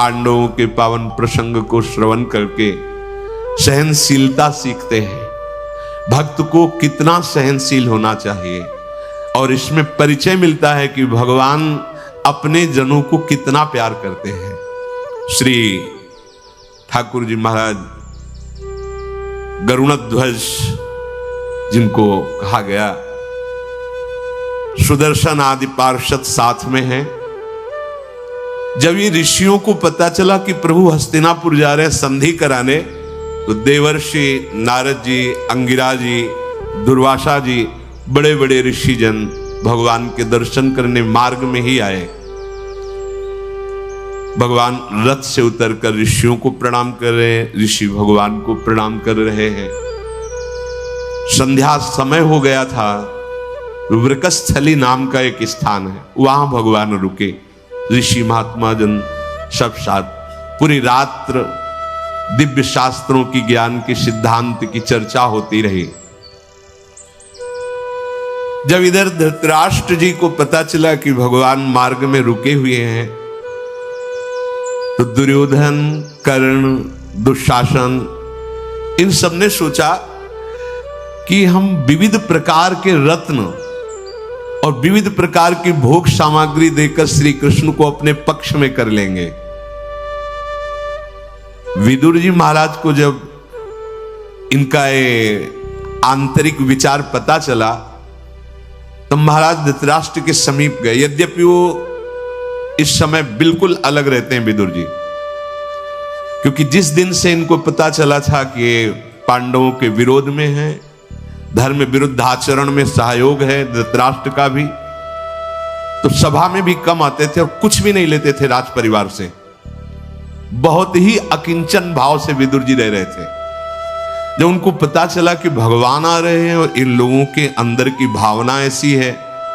पांडवों के पावन प्रसंग को श्रवण करके सहनशीलता सीखते हैं। भक्त को कितना सहनशील होना चाहिए, और इसमें परिचय मिलता है कि भगवान अपने जनों को कितना प्यार करते हैं। श्री ठाकुर जी महाराज गरुणध्वज जिनको कहा गया, सुदर्शन आदि पार्षद साथ में हैं। जब ये ऋषियों को पता चला कि प्रभु हस्तिनापुर जा रहे हैं संधि कराने, तो देवर्षि नारद जी, अंगिरा जी, दुर्वासा जी, बड़े बड़े ऋषिजन भगवान के दर्शन करने मार्ग में ही आए। भगवान रथ से उतरकर ऋषियों को प्रणाम कर रहे हैं, ऋषि भगवान को प्रणाम कर रहे हैं। संध्या समय हो गया था। वृकस्थली नाम का एक स्थान है, वहां भगवान रुके। ऋषि महात्मा जन सब साथ पूरी रात्र दिव्य शास्त्रों की, ज्ञान के सिद्धांत की चर्चा होती रही। जब इधर धृतराष्ट्र जी को पता चला कि भगवान मार्ग में रुके हुए हैं, तो दुर्योधन, कर्ण, दुशासन, इन सब ने सोचा कि हम विविध प्रकार के रत्न और विविध प्रकार की भोग सामग्री देकर श्री कृष्ण को अपने पक्ष में कर लेंगे। विदुर जी महाराज को जब इनका ये आंतरिक विचार पता चला, तो महाराज धृतराष्ट्र के समीप गए। यद्यपि वो इस समय बिल्कुल अलग रहते हैं विदुर जी, क्योंकि जिस दिन से इनको पता चला था कि ये पांडवों के विरोध में है, धर्म विरुद्ध आचरण में सहयोग है धृतराष्ट्र का भी, तो सभा में भी कम आते थे और कुछ भी नहीं लेते थे राज परिवार से। बहुत ही अकिंचन भाव से विदुर जी रह रहे थे। जब उनको पता चला कि भगवान आ रहे हैं और इन लोगों के अंदर की भावना ऐसी है,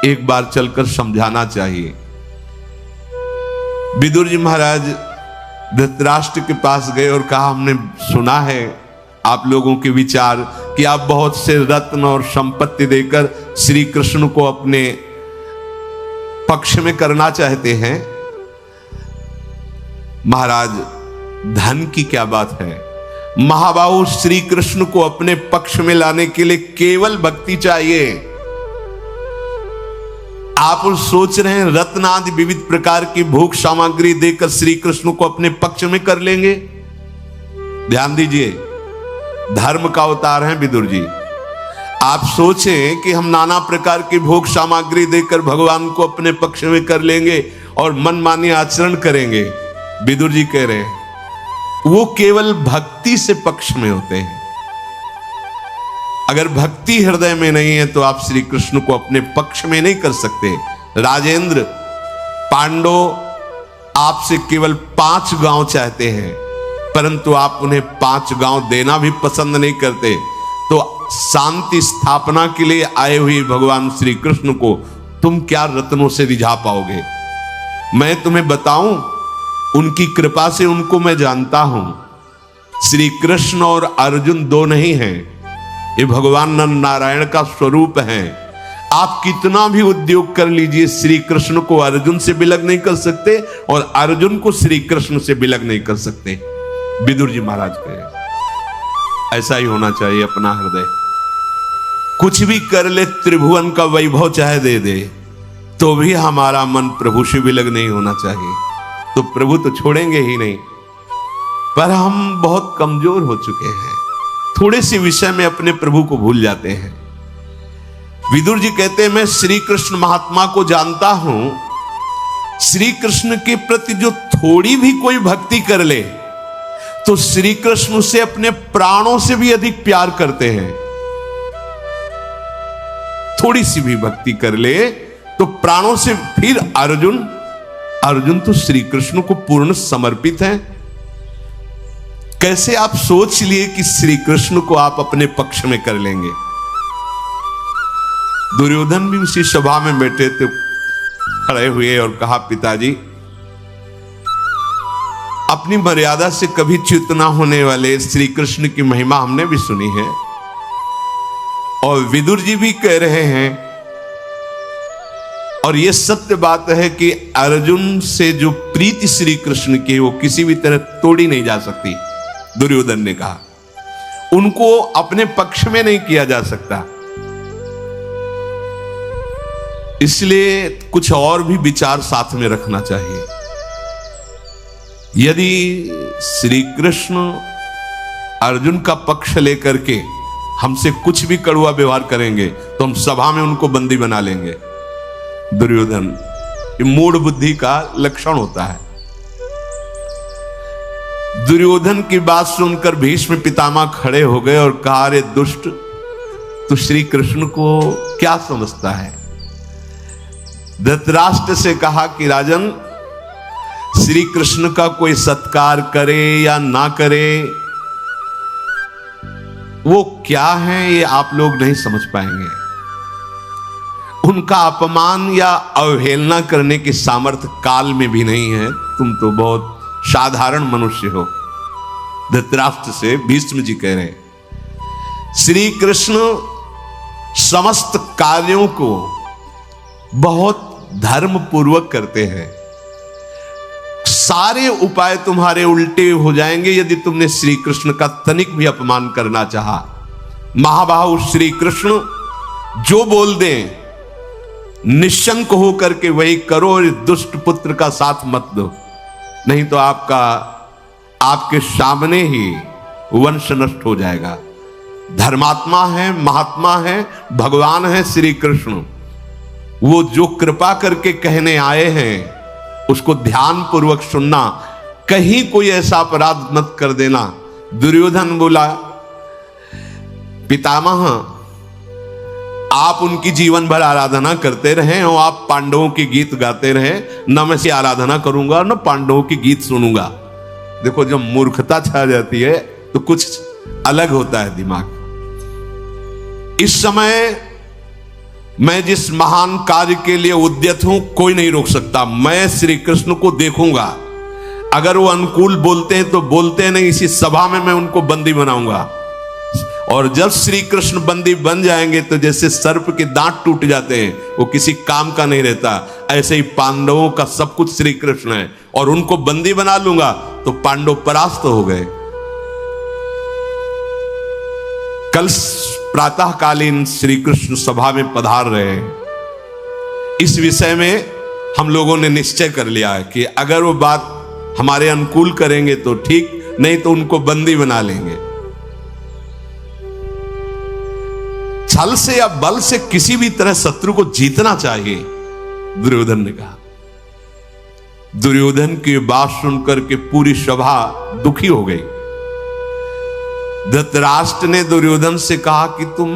एक बार चलकर समझाना चाहिए। विदुर जी महाराज धृतराष्ट्र के पास गए और कहा, हमने सुना है आप लोगों के विचार कि आप बहुत से रत्न और संपत्ति देकर श्री कृष्ण को अपने पक्ष में करना चाहते हैं। महाराज, धन की क्या बात है? महाबाहु, श्री कृष्ण को अपने पक्ष में लाने के लिए केवल भक्ति चाहिए। आप सोच रहे हैं रत्न आदि विविध प्रकार की भोग सामग्री देकर श्री कृष्ण को अपने पक्ष में कर लेंगे? ध्यान दीजिए, धर्म का अवतार है विदुर जी। आप सोचें कि हम नाना प्रकार की भोग सामग्री देकर भगवान को अपने पक्ष में कर लेंगे और मनमानी आचरण करेंगे। विदुर जी कह रहे हैं वो केवल भक्ति से पक्ष में होते हैं। अगर भक्ति हृदय में नहीं है तो आप श्री कृष्ण को अपने पक्ष में नहीं कर सकते। राजेंद्र, पांडव आपसे केवल 5 गांव चाहते हैं, परंतु आप उन्हें 5 गांव देना भी पसंद नहीं करते। तो शांति स्थापना के लिए आए हुए भगवान श्री कृष्ण को तुम क्या रत्नों से रिझा पाओगे? मैं तुम्हें बताऊं, उनकी कृपा से उनको मैं जानता हूं। श्री कृष्ण और अर्जुन दो नहीं हैं, ये भगवान नारायण का स्वरूप है। आप कितना भी उद्योग कर लीजिए, श्री कृष्ण को अर्जुन से विलग नहीं कर सकते और अर्जुन को श्री कृष्ण से विलग नहीं कर सकते। विदुर जी महाराज कहे ऐसा ही होना चाहिए अपना हृदय। कुछ भी कर ले, त्रिभुवन का वैभव चाहे दे दे, तो भी हमारा मन प्रभु से विलग नहीं होना चाहिए। तो प्रभु तो छोड़ेंगे ही नहीं। पर हम बहुत कमजोर हो चुके हैं, थोड़े से विषय में अपने प्रभु को भूल जाते हैं। विदुर जी कहते हैं मैं श्री कृष्ण महात्मा को जानता हूं, श्री कृष्ण के प्रति जो थोड़ी भी कोई भक्ति कर ले तो श्री कृष्ण से अपने प्राणों से भी अधिक प्यार करते हैं। थोड़ी सी भी भक्ति कर ले तो प्राणों से। फिर अर्जुन तो श्री कृष्ण को पूर्ण समर्पित हैं। कैसे आप सोच लिए कि श्री कृष्ण को आप अपने पक्ष में कर लेंगे? दुर्योधन भी उसी सभा में बैठे थे, खड़े हुए और कहा, पिताजी, अपनी मर्यादा से कभी च्युत ना होने वाले श्री कृष्ण की महिमा हमने भी सुनी है, और विदुर जी भी कह रहे हैं और यह सत्य बात है कि अर्जुन से जो प्रीति श्री कृष्ण की वो किसी भी तरह तोड़ी नहीं जा सकती। दुर्योधन ने कहा उनको अपने पक्ष में नहीं किया जा सकता। इसलिए कुछ और भी विचार साथ में रखना चाहिए। यदि श्री कृष्ण अर्जुन का पक्ष लेकर के हमसे कुछ भी कड़वा व्यवहार करेंगे तो हम सभा में उनको बंदी बना लेंगे। दुर्योधन ये मूढ़ बुद्धि का लक्षण होता है। दुर्योधन की बात सुनकर भीष्म पितामह खड़े हो गए और कहा, अरे दुष्ट, तू श्री कृष्ण को क्या समझता है? धृतराष्ट्र से कहा कि राजन, श्री कृष्ण का कोई सत्कार करे या ना करे, वो क्या है ये आप लोग नहीं समझ पाएंगे। उनका अपमान या अवहेलना करने की सामर्थ्य काल में भी नहीं है। तुम तो बहुत साधारण मनुष्य हो। धृतराष्ट्र से भीष्म जी कह रहे हैं, श्री कृष्ण समस्त कार्यों को बहुत धर्म पूर्वक करते हैं। सारे उपाय तुम्हारे उल्टे हो जाएंगे यदि तुमने श्री कृष्ण का तनिक भी अपमान करना चाहा। महाबाहु श्री कृष्ण जो बोल दें निशंक हो करके वही करो और दुष्ट पुत्र का साथ मत दो, नहीं तो आपके सामने ही वंश नष्ट हो जाएगा। धर्मात्मा है, महात्मा है, भगवान है श्री कृष्ण। वो जो कृपा करके कहने आए हैं उसको ध्यान पूर्वक सुनना, कहीं कोई ऐसा अपराध मत कर देना। दुर्योधन बोला, पितामह आप उनकी जीवन भर आराधना करते रहे और आप पांडवों के गीत गाते रहे, न मैं से आराधना करूंगा न पांडवों के गीत सुनूंगा। देखो जब मूर्खता छा जाती है तो कुछ अलग होता है दिमाग। इस समय मैं जिस महान कार्य के लिए उद्यत हूं कोई नहीं रोक सकता। मैं श्री कृष्ण को देखूंगा, अगर वो अनुकूल बोलते हैं तो बोलते हैं, नहीं इसी सभा में मैं उनको बंदी बनाऊंगा। और जब श्री कृष्ण बंदी बन जाएंगे तो जैसे सर्प के दांत टूट जाते हैं, वो किसी काम का नहीं रहता, ऐसे ही पांडवों का सब कुछ श्री कृष्ण है और उनको बंदी बना लूंगा तो पांडव परास्त हो गए। कल प्रातःकालीन श्री कृष्ण सभा में पधार रहे हैं। इस विषय में हम लोगों ने निश्चय कर लिया है कि अगर वो बात हमारे अनुकूल करेंगे तो ठीक, नहीं तो उनको बंदी बना लेंगे। छल से या बल से किसी भी तरह शत्रु को जीतना चाहिए, दुर्योधन ने कहा। दुर्योधन की बात सुनकर के पूरी सभा दुखी हो गई। धृतराष्ट्र ने दुर्योधन से कहा कि तुम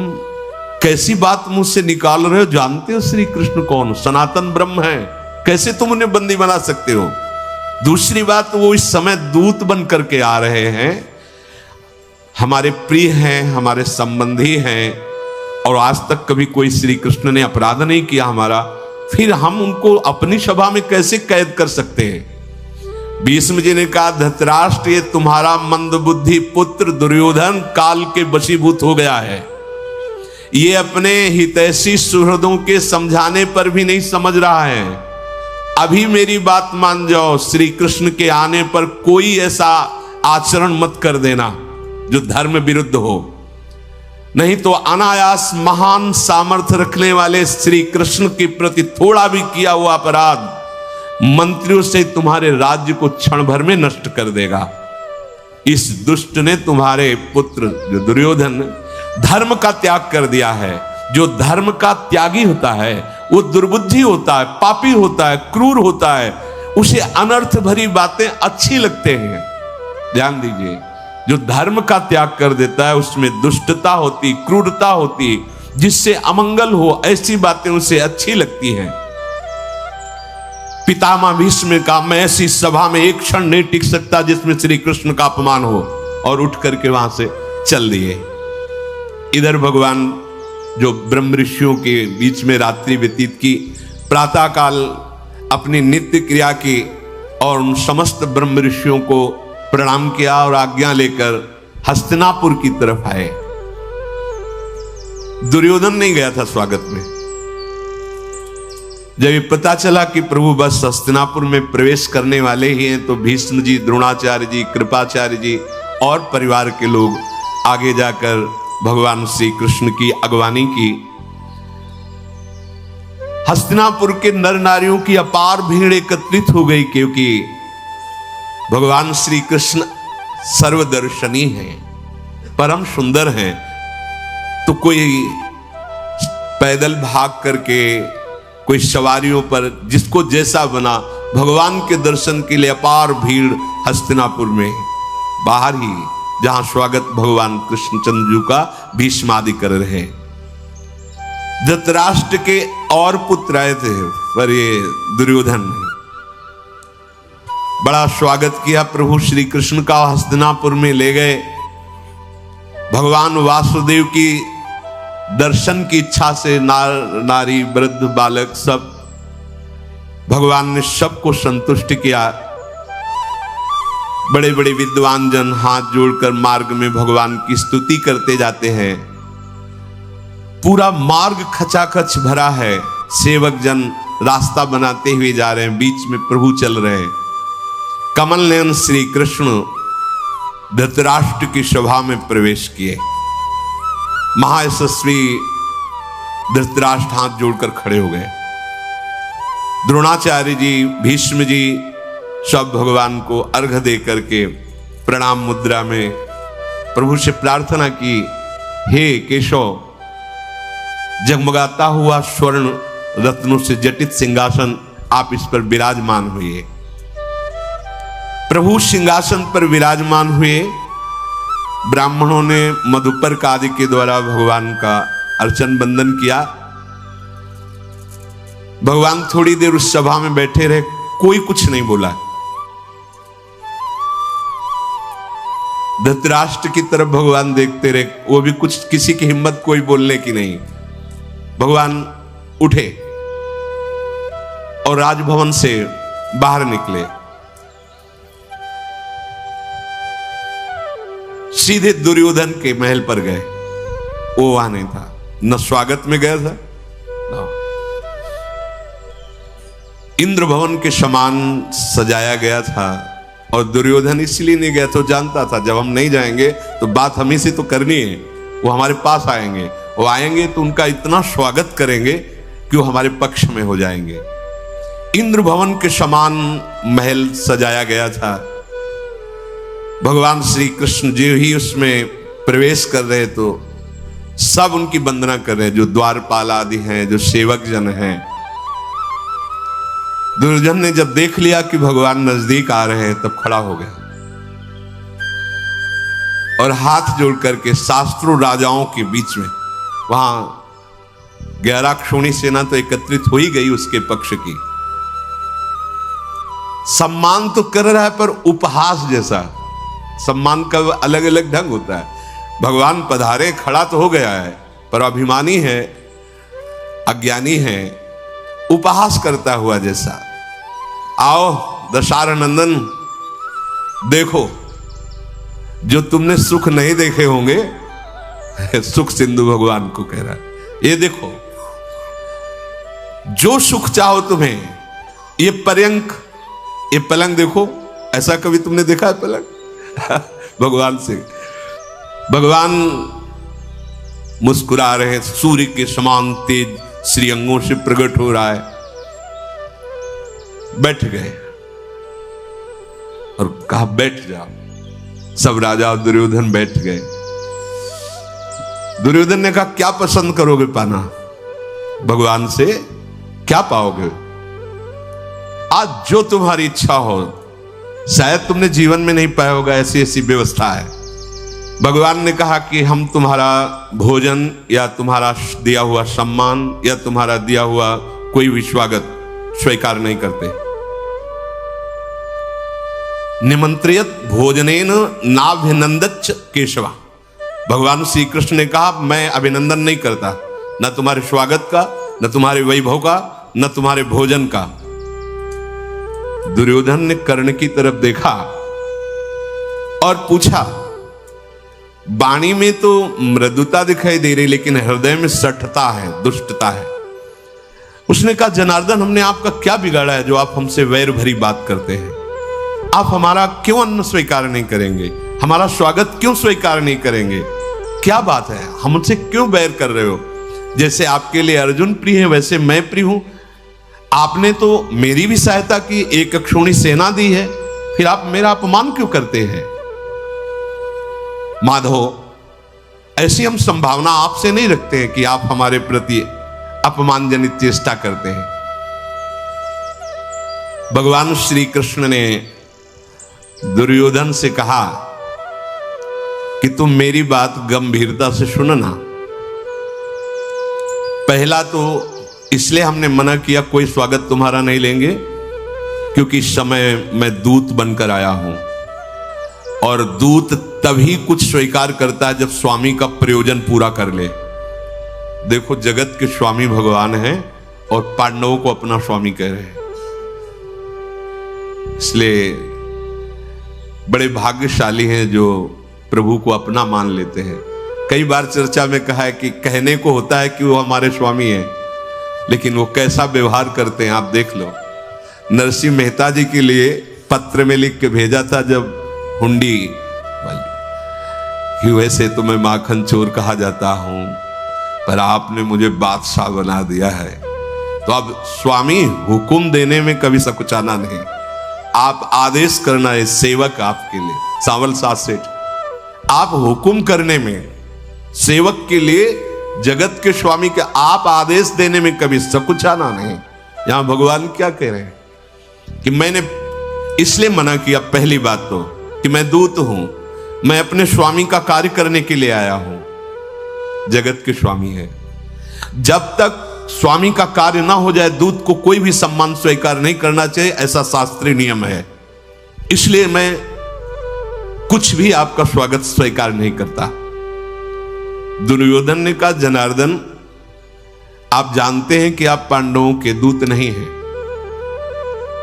कैसी बात मुझसे निकाल रहे हो? जानते हो श्री कृष्ण कौन? सनातन ब्रह्म है, कैसे तुम उन्हें बंदी बना सकते हो? दूसरी बात, वो इस समय दूत बन करके आ रहे हैं, हमारे प्रिय हैं, हमारे संबंधी हैं और आज तक कभी कोई श्री कृष्ण ने अपराध नहीं किया हमारा, फिर हम उनको अपनी सभा में कैसे कैद कर सकते हैं? भीष्म जी ने कहा, धृतराष्ट्र ये तुम्हारा मंदबुद्धि पुत्र दुर्योधन काल के वशीभूत हो गया है। ये अपने हितैषी सुहृदों के समझाने पर भी नहीं समझ रहा है। अभी मेरी बात मान जाओ, श्री कृष्ण के आने पर कोई ऐसा आचरण मत कर देना जो धर्म विरुद्ध हो, नहीं तो अनायास महान सामर्थ्य रखने वाले श्री कृष्ण के प्रति थोड़ा भी किया हुआ अपराध मंत्रियों से तुम्हारे राज्य को क्षण भर में नष्ट कर देगा। इस दुष्ट ने तुम्हारे पुत्र जो दुर्योधन धर्म का त्याग कर दिया है। जो धर्म का त्यागी होता है वो दुर्बुद्धि होता है, पापी होता है, क्रूर होता है, उसे अनर्थ भरी बातें अच्छी लगते हैं। ध्यान दीजिए, जो धर्म का त्याग कर देता है उसमें दुष्टता होती, क्रूरता होती, जिससे अमंगल हो ऐसी बातें उसे अच्छी लगती हैं। पितामह भीष्म का, मैं ऐसी सभा में एक क्षण नहीं टिक सकता जिसमें श्री कृष्ण का अपमान हो, और उठ करके वहां से चल दिए। इधर भगवान जो ब्रह्म ऋषियों के बीच में रात्रि व्यतीत की, प्रातःकाल अपनी नित्य क्रिया की और उन समस्त ब्रह्म ऋषियों को प्रणाम किया और आज्ञा लेकर हस्तिनापुर की तरफ आए। दुर्योधन नहीं गया था स्वागत में। जब ये पता चला कि प्रभु बस हस्तिनापुर में प्रवेश करने वाले ही हैं, तो भीष्म जी, द्रोणाचार्य जी, कृपाचार्य जी और परिवार के लोग आगे जाकर भगवान श्री कृष्ण की अगवानी की। हस्तिनापुर के नर नारियों की अपार भीड़ एकत्रित हो गई, क्योंकि भगवान श्री कृष्ण सर्वदर्शनी हैं, परम सुंदर हैं। तो कोई पैदल भाग करके, कोई सवारियों पर, जिसको जैसा बना, भगवान के दर्शन के लिए अपार भीड़ हस्तिनापुर में बाहर ही, जहां स्वागत भगवान कृष्णचंद्र जी का भीष्म आदि कर रहे। धृतराष्ट्र के और पुत्र आए थे, पर ये दुर्योधन ने बड़ा स्वागत किया प्रभु श्री कृष्ण का। हस्तिनापुर में ले गए। भगवान वासुदेव की दर्शन की इच्छा से नारी, वृद्ध, बालक सब, भगवान ने सबको संतुष्ट किया। बड़े बड़े विद्वान जन हाथ जोड़कर मार्ग में भगवान की स्तुति करते जाते हैं। पूरा मार्ग खचाखच भरा है, सेवक जन रास्ता बनाते हुए जा रहे हैं, बीच में प्रभु चल रहे हैं। कमल नयन श्री कृष्ण धृतराष्ट्र की सभा में प्रवेश किए। महायशस्वी धृतराष्ट्र हाथ जोड़कर खड़े हो गए। द्रोणाचार्य जी, भीष्म जी सब भगवान को अर्घ्य दे करके प्रणाम मुद्रा में प्रभु से प्रार्थना की, हे केशव, जगमगाता हुआ स्वर्ण रत्नों से जटित सिंहासन, आप इस पर विराजमान हुए। प्रभु सिंहासन पर विराजमान हुए। ब्राह्मणों ने मधुपर्क आदि के द्वारा भगवान का अर्चन बंदन किया। भगवान थोड़ी देर उस सभा में बैठे रहे, कोई कुछ नहीं बोला। धृतराष्ट्र की तरफ भगवान देखते रहे, वो भी कुछ, किसी की हिम्मत कोई बोलने की नहीं। भगवान उठे और राजभवन से बाहर निकले। सीधे दुर्योधन के महल पर गए। वो वहां नहीं था, न स्वागत में गया था, न इंद्र भवन के समान सजाया गया था। और दुर्योधन इसलिए नहीं गया, तो जानता था जब हम नहीं जाएंगे तो बात हमें से तो करनी है। वो हमारे पास आएंगे, वो आएंगे तो उनका इतना स्वागत करेंगे कि वो हमारे पक्ष में हो जाएंगे। इंद्र भवन के समान महल सजाया गया था। भगवान श्री कृष्ण जी ही उसमें प्रवेश कर रहे, तो सब उनकी वंदना कर रहे हैं, जो द्वारपाल आदि हैं, जो सेवक जन हैं। दुर्योधन ने जब देख लिया कि भगवान नजदीक आ रहे हैं, तब खड़ा हो गया और हाथ जोड़ करके शास्त्रों राजाओं के बीच में, वहां 11 क्षोणी सेना तो एकत्रित हो ही गई उसके पक्ष की। सम्मान तो कर रहा है, पर उपहास जैसा। सम्मान का अलग अलग ढंग होता है। भगवान पधारे, खड़ा तो हो गया है, पर अभिमानी है, अज्ञानी है, उपहास करता हुआ जैसा। आओ दशरथ नंदन, देखो जो तुमने सुख नहीं देखे होंगे, सुख सिंधु भगवान को कह रहा है, ये देखो जो सुख चाहो तुम्हें, ये पर्यंक, ये पलंग देखो, ऐसा कभी तुमने देखा है पलंग? भगवान से, भगवान मुस्कुरा रहे हैं, सूर्य के समान तेज श्रीअंगों से प्रकट हो रहा है। बैठ गए और कहा बैठ जाओ। सब राजा और दुर्योधन बैठ गए। दुर्योधन ने कहा क्या पसंद करोगे पाना? भगवान से क्या पाओगे? आज जो तुम्हारी इच्छा हो, शायद तुमने जीवन में नहीं पाया होगा, ऐसी ऐसी व्यवस्था है। भगवान ने कहा कि हम तुम्हारा भोजन या तुम्हारा दिया हुआ सम्मान या तुम्हारा दिया हुआ कोई भी स्वागत स्वीकार नहीं करते। निमंत्रियत भोजनेन नाभिनंदच्च केशवा। भगवान श्री कृष्ण ने कहा मैं अभिनंदन नहीं करता, न तुम्हारे स्वागत का, न तुम्हारे वैभव का, न तुम्हारे भोजन का। दुर्योधन ने कर्ण की तरफ देखा और पूछा, वाणी में तो मृदुता दिखाई दे रही, लेकिन हृदय में सठता है, दुष्टता है। उसने कहा, जनार्दन, हमने आपका क्या बिगाड़ा है जो आप हमसे वैर भरी बात करते हैं? आप हमारा क्यों अन्न स्वीकार नहीं करेंगे? हमारा स्वागत क्यों स्वीकार नहीं करेंगे? क्या बात है? हमसे क्यों वैर कर रहे हो? जैसे आपके लिए अर्जुन प्रिय है वैसे मैं प्रिय हूं। आपने तो मेरी भी सहायता की, एक अक्षौणी सेना दी है, फिर आप मेरा अपमान क्यों करते हैं? माधव, ऐसी हम संभावना आपसे नहीं रखते हैं कि आप हमारे प्रति अपमानजनित चेष्टा करते हैं। भगवान श्री कृष्ण ने दुर्योधन से कहा कि तुम मेरी बात गंभीरता से सुनना। पहला तो इसलिए हमने मना किया, कोई स्वागत तुम्हारा नहीं लेंगे, क्योंकि इस समय मैं दूत बनकर आया हूं, और दूत तभी कुछ स्वीकार करता है जब स्वामी का प्रयोजन पूरा कर ले। देखो, जगत के स्वामी भगवान हैं और पांडवों को अपना स्वामी कह रहे हैं, इसलिए बड़े भाग्यशाली हैं जो प्रभु को अपना मान लेते हैं। कई बार चर्चा में कहा है कि कहने को होता है कि वो हमारे स्वामी हैं, लेकिन वो कैसा व्यवहार करते हैं आप देख लो। नरसिंह मेहता जी के लिए पत्र में लिख के भेजा था जब हुंडी वाली कि वैसे तो मैं माखन चोर कहा जाता हूं, पर आपने मुझे बादशाह बना दिया है, तो अब स्वामी हुक्म देने में कभी सकुचाना नहीं, आप आदेश करना है सेवक आपके लिए। सांवल साथ सेठ, आप हुक्म करने में, सेवक के लिए, जगत के स्वामी के आप आदेश देने में कभी सकुचाना नहीं। यहां भगवान क्या कह रहे हैं कि मैंने इसलिए मना किया, पहली बात तो कि मैं दूत हूं, मैं अपने स्वामी का कार्य करने के लिए आया हूं, जगत के स्वामी है। जब तक स्वामी का कार्य ना हो जाए दूत को कोई भी सम्मान स्वीकार नहीं करना चाहिए, ऐसा शास्त्रीय नियम है। इसलिए मैं कुछ भी आपका स्वागत स्वीकार नहीं करता। दुर्योधन ने कहा, जनार्दन, आप जानते हैं कि आप पांडवों के दूत नहीं हैं,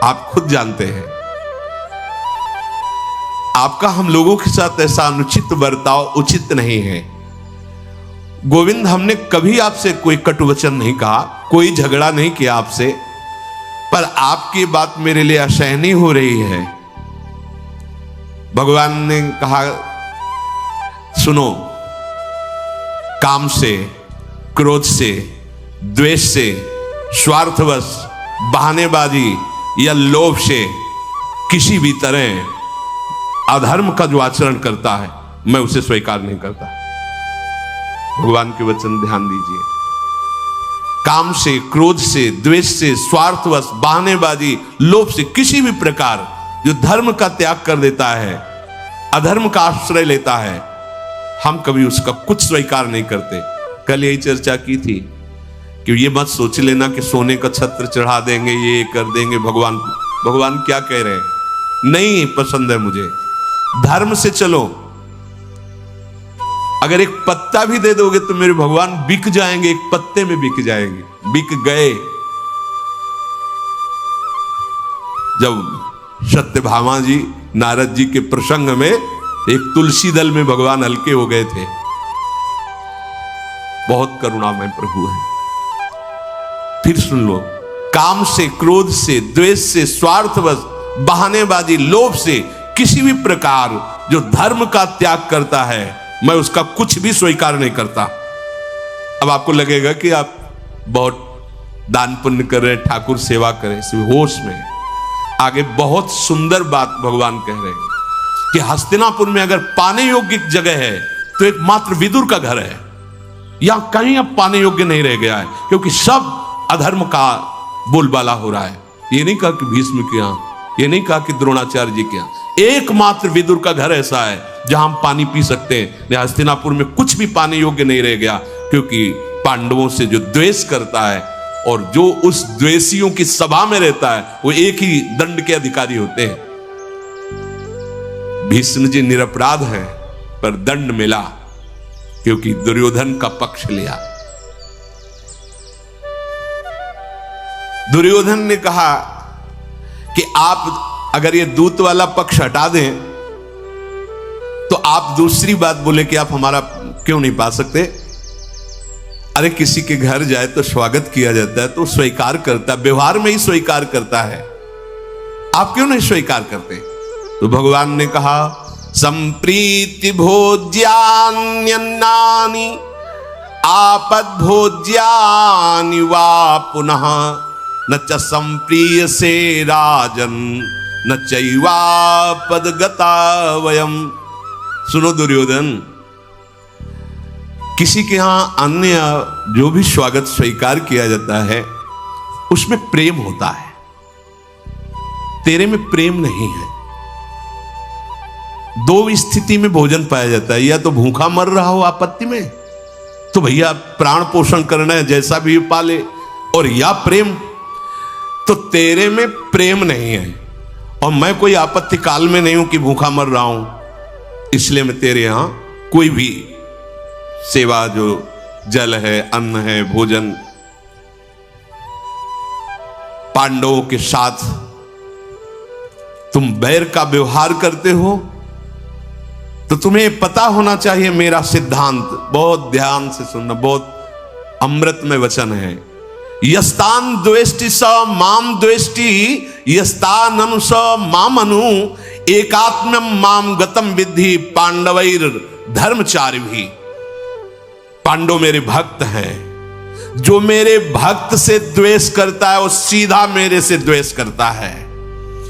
आप खुद जानते हैं। आपका हम लोगों के साथ ऐसा अनुचित बर्ताव उचित नहीं है। गोविंद, हमने कभी आपसे कोई कटु वचन नहीं कहा, कोई झगड़ा नहीं किया आपसे, पर आपकी बात मेरे लिए असहनीय हो रही है। भगवान ने कहा, सुनो, काम से, क्रोध से, द्वेष से, स्वार्थवश, बहानेबाजी या लोभ से किसी भी तरह अधर्म का जो आचरण करता है मैं उसे स्वीकार नहीं करता। भगवान के वचन ध्यान दीजिए। काम से, क्रोध से, द्वेष से, स्वार्थवश, बहानेबाजी, लोभ से किसी भी प्रकार जो धर्म का त्याग कर देता है, अधर्म का आश्रय लेता है, हम कभी उसका कुछ स्वीकार नहीं करते। कल यही चर्चा की थी कि ये मत सोच लेना कि सोने का छत्र चढ़ा देंगे, ये कर देंगे। भगवान क्या कह रहे हैं? नहीं पसंद है मुझे, धर्म से चलो। अगर एक पत्ता भी दे दोगे तो मेरे भगवान बिक जाएंगे, एक पत्ते में बिक जाएंगे, बिक गए। जब सत्यभामा जी नारद जी के प्रसंग में एक तुलसी दल में भगवान हल्के हो गए थे। बहुत करुणामय प्रभु है। फिर सुन लो, काम से, क्रोध से, द्वेष से, स्वार्थवश, बहानेबाजी, लोभ से किसी भी प्रकार जो धर्म का त्याग करता है मैं उसका कुछ भी स्वीकार नहीं करता। अब आपको लगेगा कि आप बहुत दान पुण्य कर रहे हैं, ठाकुर सेवा करें, सिर्फ होश में। आगे बहुत सुंदर बात भगवान कह रहे हैं कि हस्तिनापुर में अगर पाने योग्य जगह है तो एक मात्र विदुर का घर है। यहां कहीं अब पाने योग्य नहीं रह गया है, क्योंकि सब अधर्म का बोलबाला हो रहा है। ये नहीं कहा कि भीष्म के यहां, ये नहीं कहा कि द्रोणाचार्य जी के यहां, एकमात्र विदुर का घर ऐसा है जहां हम पानी पी सकते हैं। हस्तिनापुर में कुछ भी पाने योग्य नहीं रह गया, क्योंकि पांडवों से जो द्वेष करता है और जो उस द्वेषियों की सभा में रहता है वो एक ही दंड के अधिकारी होते हैं। भीष्म जी निरपराध है, पर दंड मिला क्योंकि दुर्योधन का पक्ष लिया। दुर्योधन ने कहा कि आप अगर ये दूत वाला पक्ष हटा दें तो आप दूसरी बात बोले कि आप हमारा क्यों नहीं पा सकते। अरे किसी के घर जाए तो स्वागत किया जाता है तो स्वीकार करता है, व्यवहार में ही स्वीकार करता है। आप क्यों नहीं स्वीकार करते? तो भगवान ने कहा संप्रीति भोज्यान्यन्नानि आपद भोज्यानि वा पुनः न च संप्रिय से राजन न चैवापद गता वयम। सुनो दुर्योधन, किसी के यहां अन्य जो भी स्वागत स्वीकार किया जाता है उसमें प्रेम होता है, तेरे में प्रेम नहीं है। दो स्थिति में भोजन पाया जाता है, या तो भूखा मर रहा हो आपत्ति में तो भैया प्राण पोषण करना है जैसा भी पाले, और या प्रेम, तो तेरे में प्रेम नहीं है। और मैं कोई आपत्ति काल में नहीं हूं कि भूखा मर रहा हूं, इसलिए मैं तेरे यहां कोई भी सेवा, जो जल है, अन्न है, भोजन, पांडवों के साथ तुम बैर का व्यवहार करते हो तो तुम्हें पता होना चाहिए मेरा सिद्धांत। बहुत ध्यान से सुनना, बहुत अमृत में वचन है। यस्तान द्वेष्टि स माम द्वेष्टि यस्ताननु स मामनु एकात्म्यम माम गतम विद्धि पांडवैर धर्मचारिभिः। पांडव मेरे भक्त हैं, जो मेरे भक्त से द्वेष करता है वो सीधा मेरे से द्वेष करता है,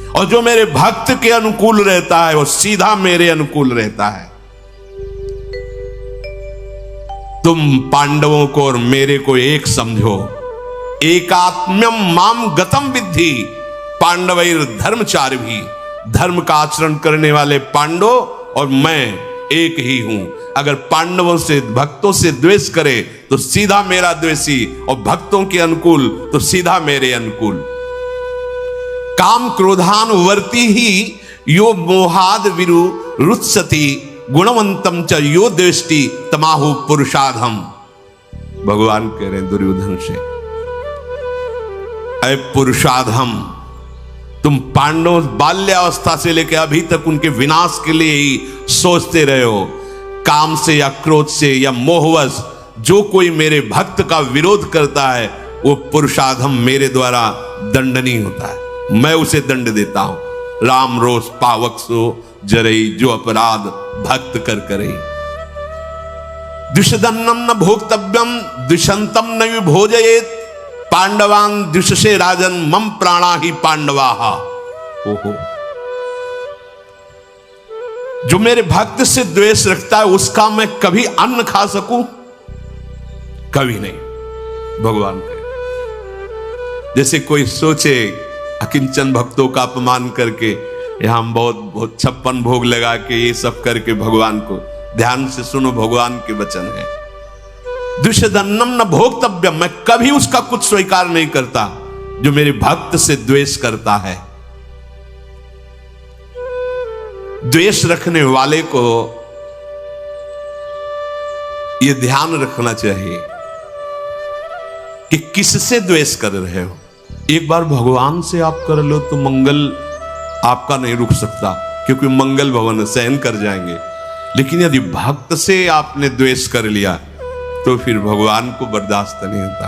और जो मेरे भक्त के अनुकूल रहता है वो सीधा मेरे अनुकूल रहता है। तुम पांडवों को और मेरे को एक समझो। एकात्म्यम माम गतम विद्धि पांडवैर धर्मचारिभिः। धर्म का आचरण करने वाले पांडव और मैं एक ही हूं। अगर पांडवों से, भक्तों से द्वेष करे तो सीधा मेरा द्वेषी, और भक्तों के अनुकूल तो सीधा मेरे अनुकूल। काम क्रोधान वर्ती ही यो मोहाद विरु रुत्सति गुणवंतम च यो द्वेष्टि तमाहु पुरुषाधम। भगवान कह रहे दुर्योधन से, अरे पुरुषाधम, तुम पांडव बाल्यावस्था से लेकर अभी तक उनके विनाश के लिए ही सोचते रहे हो। काम से या क्रोध से या मोहवश जो कोई मेरे भक्त का विरोध करता है वो पुरुषाधम मेरे द्वारा दंडनीय होता है, मैं उसे दंड देता हूं। राम रोष पावक सो जरई, जो अपराध भक्त कर करे। द्विषदन्नम न भोक्तव्यम द्विषंतम न विभोजयेत पांडवान द्विषसे राजन मम प्राणा ही पांडवाः। ओहो, जो मेरे भक्त से द्वेष रखता है उसका मैं कभी अन्न खा सकूं? कभी नहीं। भगवान कहे, जैसे कोई सोचे अकिंचन भक्तों का अपमान करके, यहां हम बहुत 56 भोग लगा के ये सब करके भगवान को, ध्यान से सुनो, भगवान के वचन है। द्विषदन्नम न भोक्तव्यम, मैं कभी उसका कुछ स्वीकार नहीं करता जो मेरे भक्त से द्वेष करता है। द्वेष रखने वाले को यह ध्यान रखना चाहिए कि किससे द्वेष कर रहे हो। एक बार भगवान से आप कर लो तो मंगल आपका नहीं रुक सकता, क्योंकि मंगल भवन सहन कर जाएंगे। लेकिन यदि भक्त से आपने द्वेष कर लिया तो फिर भगवान को बर्दाश्त नहीं होता।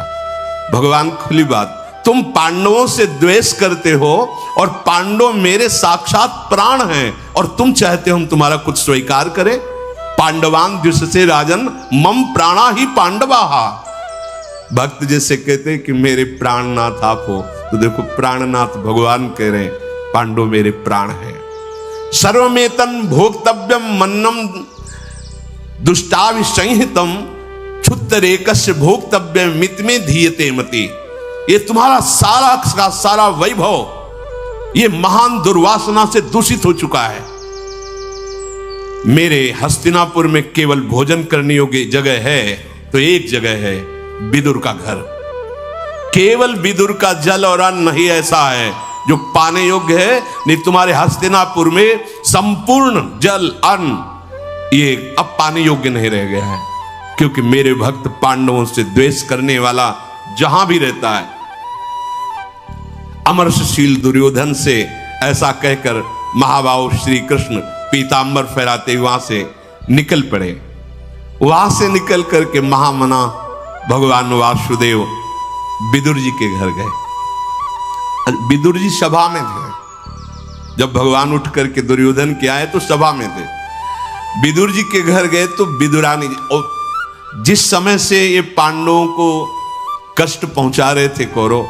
भगवान खुली बात, तुम पांडवों से द्वेष करते हो और पांडव मेरे साक्षात प्राण हैं, और तुम चाहते हो हम तुम्हारा कुछ स्वीकार करें। पांडवान द्विषसे राजन मम प्राणा ही पांडवाः। भक्त जैसे कहते हैं कि मेरे प्राणनाथ आप हो, तो देखो प्राणनाथ भगवान कह रहे हैं पांडव मेरे प्राण हैं। सर्वमेतन भोक्तव्यम मन्नम दुष्टाभिसंहितम क्षुत्तरेकस्य भोक्तव्यम मित में धीयते मति। ये तुम्हारा सारा का सारा वैभव ये महान दुर्वासना से दूषित हो चुका है। मेरे हस्तिनापुर में केवल भोजन करने योग्य जगह है तो एक जगह है, विदुर का घर। केवल विदुर का जल और अन्न ही ऐसा है जो पाने योग्य है, नहीं तुम्हारे हस्तिनापुर में संपूर्ण जल अन्न ये अब पाने योग्य नहीं रह गया है, क्योंकि मेरे भक्त पांडवों से द्वेष करने वाला जहां भी रहता है। अमरशील दुर्योधन से ऐसा कहकर महाबाहु श्री कृष्ण पीतांबर फहराते वहां से निकल पड़े। वहां से निकल करके महामना भगवान वासुदेव विदुर जी के घर गए। विदुर जी सभा में थे। जब भगवान उठ करके दुर्योधन के आए तो सभा में थे। विदुर जी के घर गए तो विदुरानी जी, और जिस समय से ये पांडवों को कष्ट पहुंचा रहे थे कौरव,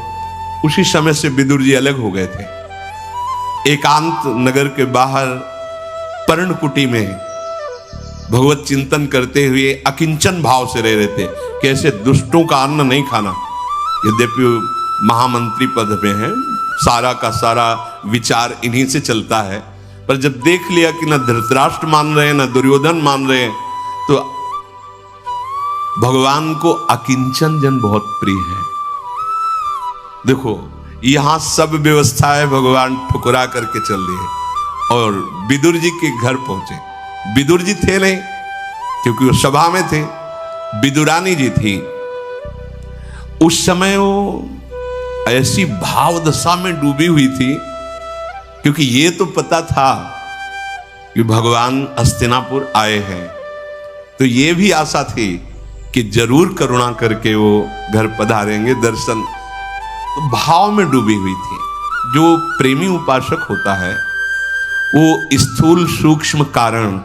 उसी समय से विदुर जी अलग हो गए थे। एकांत नगर के बाहर पर्णकुटी में भगवत चिंतन करते हुए अकिंचन भाव से रह रहे थे कि ऐसे दुष्टों का अन्न नहीं खाना। यद्यपि महामंत्री पद में है, सारा का सारा विचार इन्हीं से चलता है, पर जब देख लिया कि न धृतराष्ट्र मान रहे हैं न दुर्योधन मान रहे हैं, तो भगवान को अकिंचन जन बहुत प्रिय है। देखो यहां सब व्यवस्था है, भगवान ठुकरा करके चल दिए और विदुर जी के घर पहुंचे। विदुर जी थे नहीं क्योंकि वो सभा में थे, विदुरानी जी थी। उस समय वो ऐसी भाव दशा में डूबी हुई थी क्योंकि ये तो पता था कि भगवान हस्तिनापुर आए हैं, तो ये भी आशा थी कि जरूर करुणा करके वो घर पधारेंगे, दर्शन। तो भाव में डूबी हुई थी। जो प्रेमी उपासक होता है वो स्थूल सूक्ष्म कारण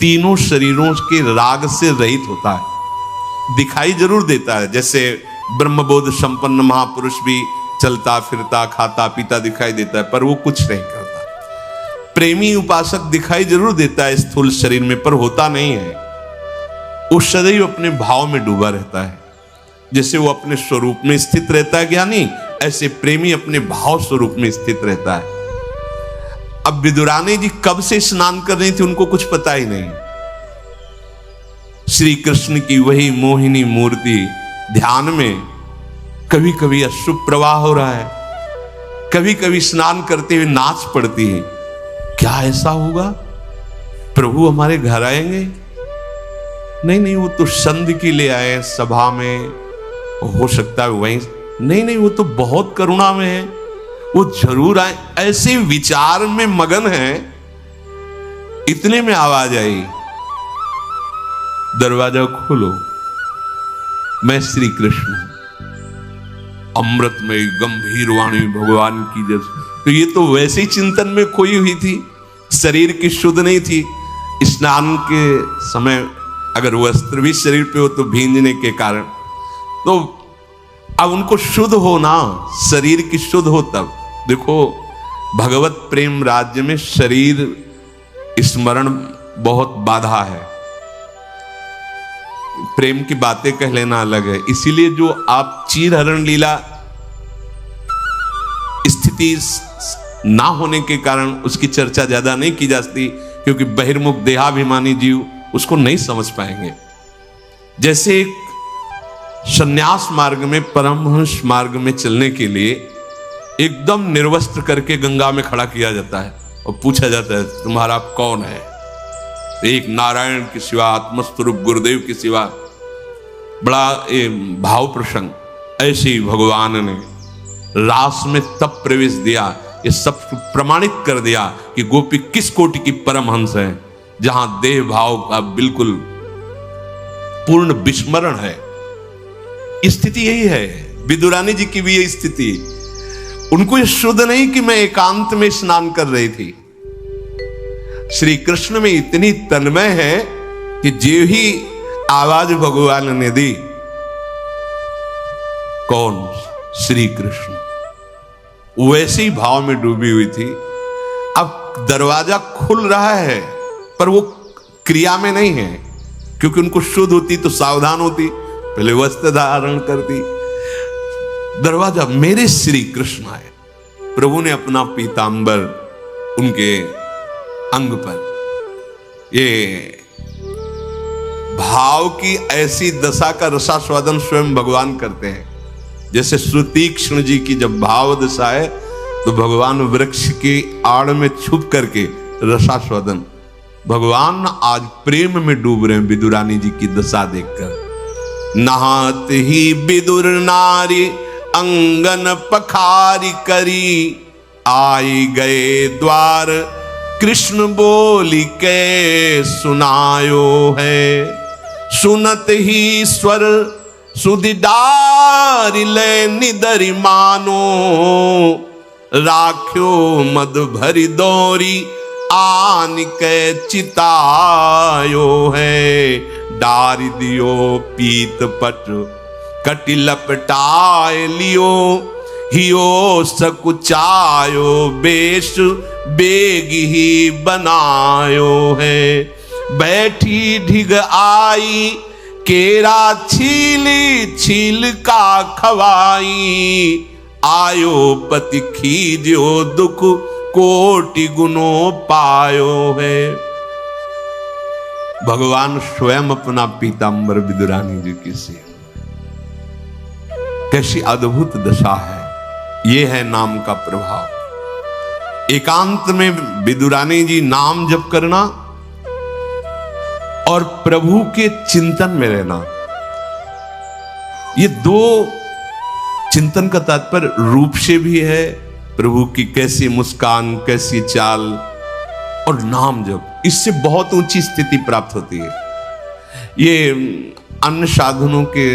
तीनों शरीरों के राग से रहित होता है। दिखाई जरूर देता है, जैसे ब्रह्मबोध संपन्न महापुरुष भी चलता फिरता खाता पीता दिखाई देता है, पर वो कुछ नहीं करता। प्रेमी उपासक दिखाई जरूर देता है स्थूल शरीर में, पर होता नहीं है। वो सदैव अपने भाव में डूबा रहता है। जैसे वो अपने स्वरूप में स्थित रहता है ज्ञानी, ऐसे प्रेमी अपने भाव स्वरूप में स्थित रहता है। अब विदुरानी जी कब से स्नान कर रही थी उनको कुछ पता ही नहीं। श्री कृष्ण की वही मोहिनी मूर्ति ध्यान में कभी कभी अश्रु प्रवाह हो रहा है, कभी कभी स्नान करते हुए नाच पड़ती है। क्या ऐसा होगा? प्रभु हमारे घर आएंगे? नहीं, वो तो संध के लिए आए सभा में, हो सकता है वहीं। नहीं, वो तो बहुत करुणा में है, वो जरूर आए। ऐसे विचार में मगन है। इतने में आवाज आई, दरवाजा खोलो, मैं श्री कृष्ण। अमृतमय गंभीर वाणी भगवान की जैसे। तो ये तो वैसे ही चिंतन में खोई हुई थी, शरीर की शुद्ध नहीं थी। स्नान के समय अगर वस्त्र भी शरीर पे हो तो भींजने के कारण, तो अब उनको शुद्ध हो ना, शरीर की शुद्ध हो तब। देखो भगवत प्रेम राज्य में शरीर स्मरण बहुत बाधा है। प्रेम की बातें कह लेना अलग है। इसीलिए जो आप चीरहरण लीला स्थिति ना होने के कारण उसकी चर्चा ज्यादा नहीं की जाती, क्योंकि बहिर्मुख देहाभिमानी जीव उसको नहीं समझ पाएंगे। जैसे एक संन्यास मार्ग में, परमहंस मार्ग में चलने के लिए एकदम निर्वस्त्र करके गंगा में खड़ा किया जाता है और पूछा जाता है तुम्हारा कौन है? एक नारायण के सिवा, आत्मस्वरूप गुरुदेव के सिवा। बड़ा भाव प्रसंग। ऐसे ही भगवान ने रास में तब प्रवेश दिया, ये सब प्रमाणित कर दिया कि गोपी किस कोटि की परमहंस है, जहां देह भाव का बिल्कुल पूर्ण विस्मरण है। स्थिति यही है। विदुरानी जी की भी यही स्थिति। उनको ये शुद्ध नहीं कि मैं एकांत में स्नान कर रही थी। श्री कृष्ण में इतनी तन्मय है कि जो ही आवाज भगवान ने दी, कौन? श्री कृष्ण। वैसे ही भाव में डूबी हुई थी। अब दरवाजा खुल रहा है पर वो क्रिया में नहीं है, क्योंकि उनको शुद्ध होती तो सावधान होती, पहले वस्त्र धारण करती। दरवाजा, मेरे श्री कृष्ण आए। प्रभु ने अपना पीतांबर उनके अंग पर, ये भाव की ऐसी दशा का रसास्वादन स्वयं भगवान करते हैं। जैसे सुतीक्ष्ण जी की जब भाव दशा है तो भगवान वृक्ष की आड़ में छुप करके रसास्वादन। भगवान आज प्रेम में डूब रहे हैं विदुरानी जी की दशा देखकर। नहात ही विदुर नारी अंगन पखारी करी, आई गए द्वार कृष्ण बोली के सुनायो है। सुनत ही स्वर सुधि डारि ले निदरि मानो, राख्यो मद भरी दौरी आन के चितायो है। डारि दियो पीत पट कटि लपटाए लियो, हियो सकुचायो बेश बेग ही बनायो है। बैठी ढिग आई केरा छीली छील का खवाई, आयो पति खीजो दुख कोटि गुनो पायो है। भगवान स्वयं अपना पीतांबर विदुरानी जी की सेवा, कैसी अद्भुत दशा है। ये है नाम का प्रभाव। एकांत में विदुरानी जी नाम जप करना और प्रभु के चिंतन में रहना, ये दो चिंतन का तात्पर्य रूप से भी है, प्रभु की कैसी मुस्कान, कैसी चाल, और नाम जप, इससे बहुत ऊंची स्थिति प्राप्त होती है। ये अन्य साधनों के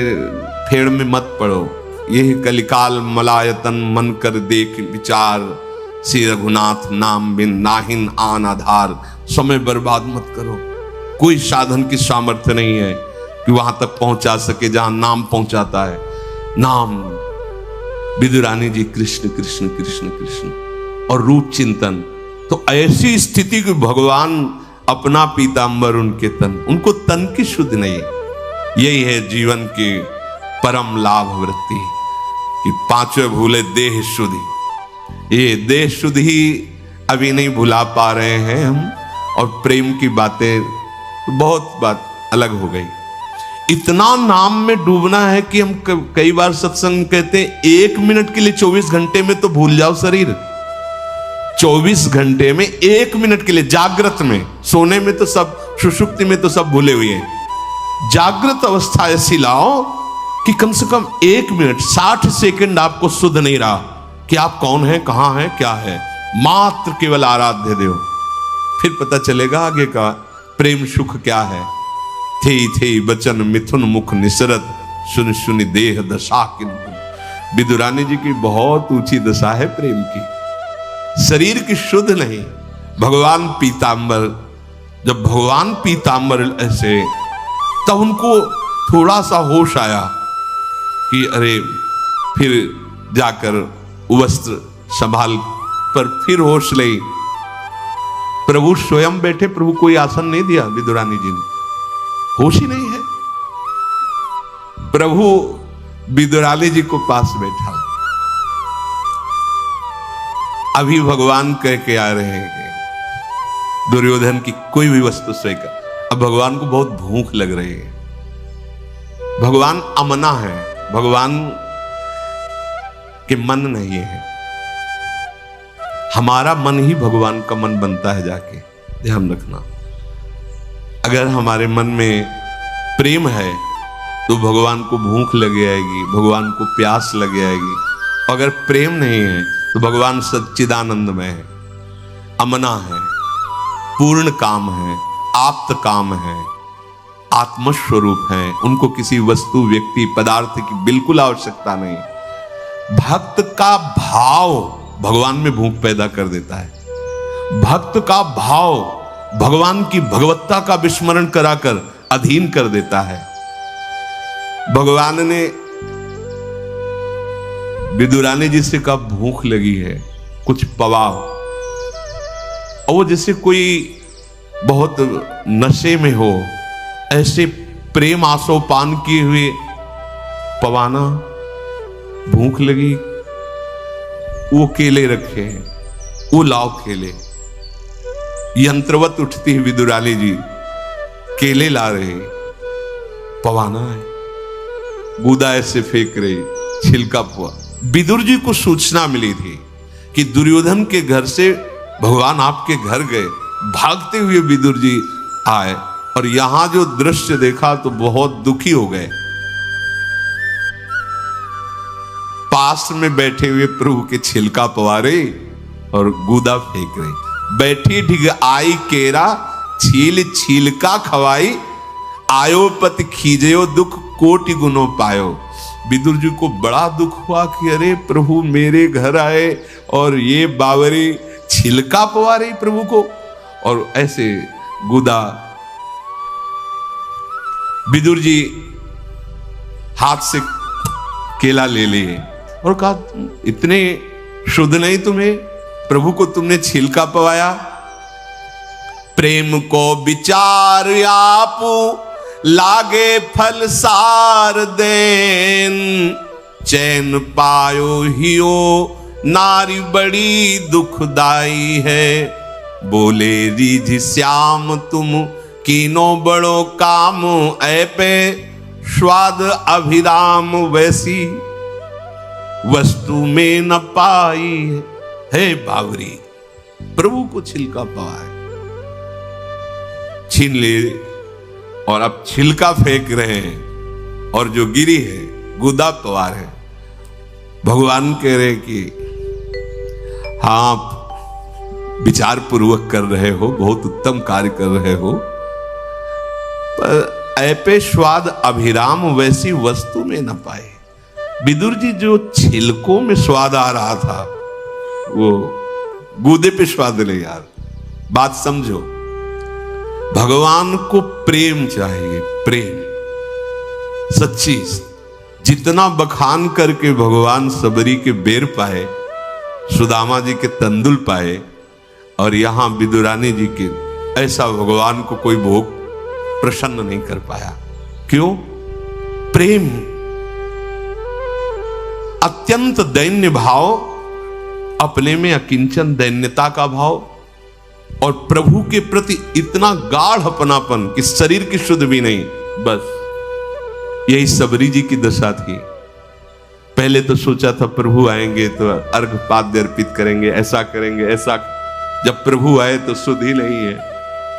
फेड़ में मत पड़ो। ये कलिकाल मलायतन मन कर देख विचार, श्री रघुनाथ नाम बिन नाहिन आन आधार। समय बर्बाद मत करो। कोई साधन की सामर्थ्य नहीं है कि वहां तक पहुंचा सके जहां नाम पहुंचाता है। नाम, विदुरानी जी कृष्ण कृष्ण कृष्ण कृष्ण और रूप चिंतन, तो ऐसी स्थिति कि भगवान अपना पीतांबर उनके तन, उनको तन की शुद्ध नहीं। यही है जीवन की परम लाभ वृत्ति कि पांचों भूले देह शुद्धि। ये देह शुद्ध ही अभी नहीं भुला पा रहे हैं हम, और प्रेम की बातें तो बहुत बात अलग हो गई। इतना नाम में डूबना है कि हम कई बार सत्संग कहते हैं 1 मिनट के लिए 24 घंटे में तो भूल जाओ शरीर। 24 घंटे में 1 मिनट के लिए जागृत में, सोने में तो सब, सुषुप्ति में तो सब भूले हुए हैं। जागृत अवस्था ऐसी लाओ कि कम से कम 1 मिनट 60 सेकंड आपको शुद्ध नहीं रहा कि आप कौन हैं, कहां हैं, क्या है। मात्र केवल आराध्य देव, फिर पता चलेगा आगे का प्रेम सुख क्या है। थे बचन मिथुन मुख निसरत, सुन सुन देह दशा किन। विदुरानी जी की बहुत ऊंची दशा है प्रेम की, शरीर की शुद्ध नहीं। भगवान पीतांबर, जब भगवान पीतांबर ऐसे, तब उनको थोड़ा सा होश आया कि अरे, फिर जाकर वस्त्र संभाल पर फिर होश ले। प्रभु स्वयं बैठे, प्रभु कोई आसन नहीं दिया विदुरानी जी ने, होश ही नहीं है। प्रभु विदुरानी जी को पास बैठा, अभी भगवान कह के आ रहे हैं दुर्योधन की कोई भी वस्तु स्वीकार। अब भगवान को बहुत भूख लग रही है। भगवान अमना है, भगवान के मन नहीं है। हमारा मन ही भगवान का मन बनता है, जाके ध्यान रखना। अगर हमारे मन में प्रेम है तो भगवान को भूख लग जाएगी, भगवान को प्यास लग जाएगी। अगर प्रेम नहीं है तो भगवान सच्चिदानंदमय है, अमना है, पूर्ण काम है, आप्त काम है, आत्मस्वरूप है। उनको किसी वस्तु, व्यक्ति, पदार्थ की बिल्कुल आवश्यकता नहीं। भक्त का भाव भगवान में भूख पैदा कर देता है। भक्त का भाव भगवान की भगवत्ता का विस्मरण कराकर अधीन कर देता है। भगवान ने विदुरानी जी से कहा भूख लगी है, कुछ पवाओ। और वो जैसे कोई बहुत नशे में हो, ऐसे प्रेम आसोपान किए हुए पवाना। भूख लगी, वो केले रखे हैं, वो लाओ केले। यंत्रवत उठती है विदुरानी जी, केले ला रहे, पवाना है, गूदा ऐसे फेंक रही, छिलका पुआ। विदुर जी को सूचना मिली थी कि दुर्योधन के घर से भगवान आपके घर गए। भागते हुए विदुर जी आए और यहां जो दृश्य देखा तो बहुत दुखी हो गए। पास में बैठे हुए प्रभु के छिलका पवारे और गूदा फेंक रहे। बैठी ढिग आई केरा, छील छीलका खवाई, आयो पति खीजयो दुख कोटि गुणों पायो। विदुर जी को बड़ा दुख हुआ कि अरे प्रभु मेरे घर आए और ये बावरी छिलका पवा रही प्रभु को, और ऐसे गुदा। विदुर जी हाथ से केला ले लिए और कहा इतने शुद्ध नहीं तुम्हें, प्रभु को तुमने छिलका पवाया। प्रेम को विचार आप लागे फल सार देन, चैन पायो हियो नारी बड़ी दुखदाई है। बोले रीझ श्याम तुम कीनो बड़ो काम, ऐ पे स्वाद अभिराम वैसी वस्तु में न पाई है। बावरी प्रभु को छिलका पवाए, छीन ले और अब छिलका फेंक रहे हैं और जो गिरी है गुदा पवार है। भगवान कह रहे कि हाँ आप विचार पूर्वक कर रहे हो, बहुत उत्तम कार्य कर रहे हो, पर ऐपे स्वाद अभिराम वैसी वस्तु में न पाए। विदुर जी जो छिलकों में स्वाद आ रहा था वो गूदे पे स्वाद ले। यार बात समझो, भगवान को प्रेम चाहिए, प्रेम सच्ची। जितना बखान करके भगवान सबरी के बेर पाए, सुदामा जी के तंदुल पाए, और यहां विदुरानी जी के, ऐसा भगवान को कोई भोग प्रसन्न नहीं कर पाया। क्यों? प्रेम, अत्यंत दैन्य भाव, अपने में अकिंचन दैन्यता का भाव, और प्रभु के प्रति इतना गाढ़ अपनापन कि शरीर की शुद्ध भी नहीं। बस यही सबरी जी की दशा थी। पहले तो सोचा था प्रभु आएंगे तो अर्घ पाद्य अर्पित करेंगे, ऐसा करेंगे, ऐसा। जब प्रभु आए तो शुद्ध ही नहीं है,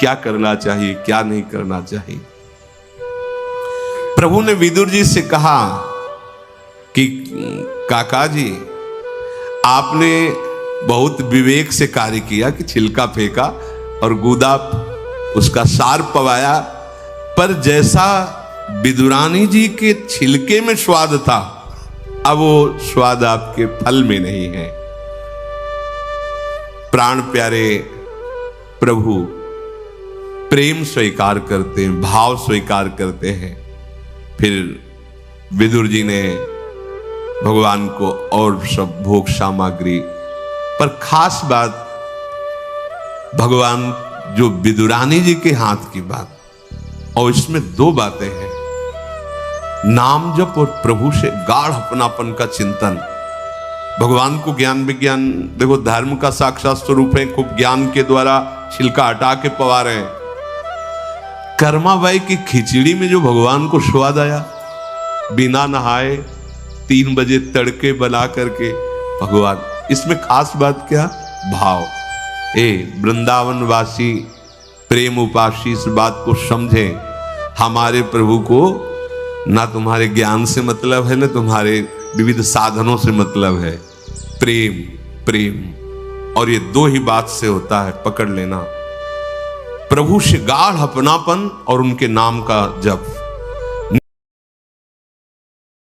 क्या करना चाहिए क्या नहीं करना चाहिए। प्रभु ने विदुर जी से कहा कि काका जी आपने बहुत विवेक से कार्य किया कि छिलका फेंका और गुदा उसका सार पवाया, पर जैसा विदुरानी जी के छिलके में स्वाद था, अब वो स्वाद आपके फल में नहीं है। प्राण प्यारे प्रभु प्रेम स्वीकार करते हैं, भाव स्वीकार करते हैं। फिर विदुर जी ने भगवान को और सब भोग सामग्री, पर खास बात भगवान जो विदुरानी जी के हाथ की बात, और इसमें दो बातें हैं, नाम जप और प्रभु से गाढ़ अपनापन का चिंतन। भगवान को ज्ञान विज्ञान, देखो धर्म का साक्षात स्वरूप है, खूब ज्ञान के द्वारा छिलका हटा के पवा रहे हैं। कर्माबाई की खिचड़ी में जो भगवान को स्वाद आया, बिना नहाए 3 बजे तड़के बना करके भगवान, इसमें खास बात क्या? भाव। वृंदावन वासी प्रेम उपासी इस बात को समझें, हमारे प्रभु को ना तुम्हारे ज्ञान से मतलब है, ना तुम्हारे विविध साधनों से मतलब है। प्रेम, प्रेम, और ये दो ही बात से होता है, पकड़ लेना। प्रभु से गाढ़ अपनापन और उनके नाम का जप।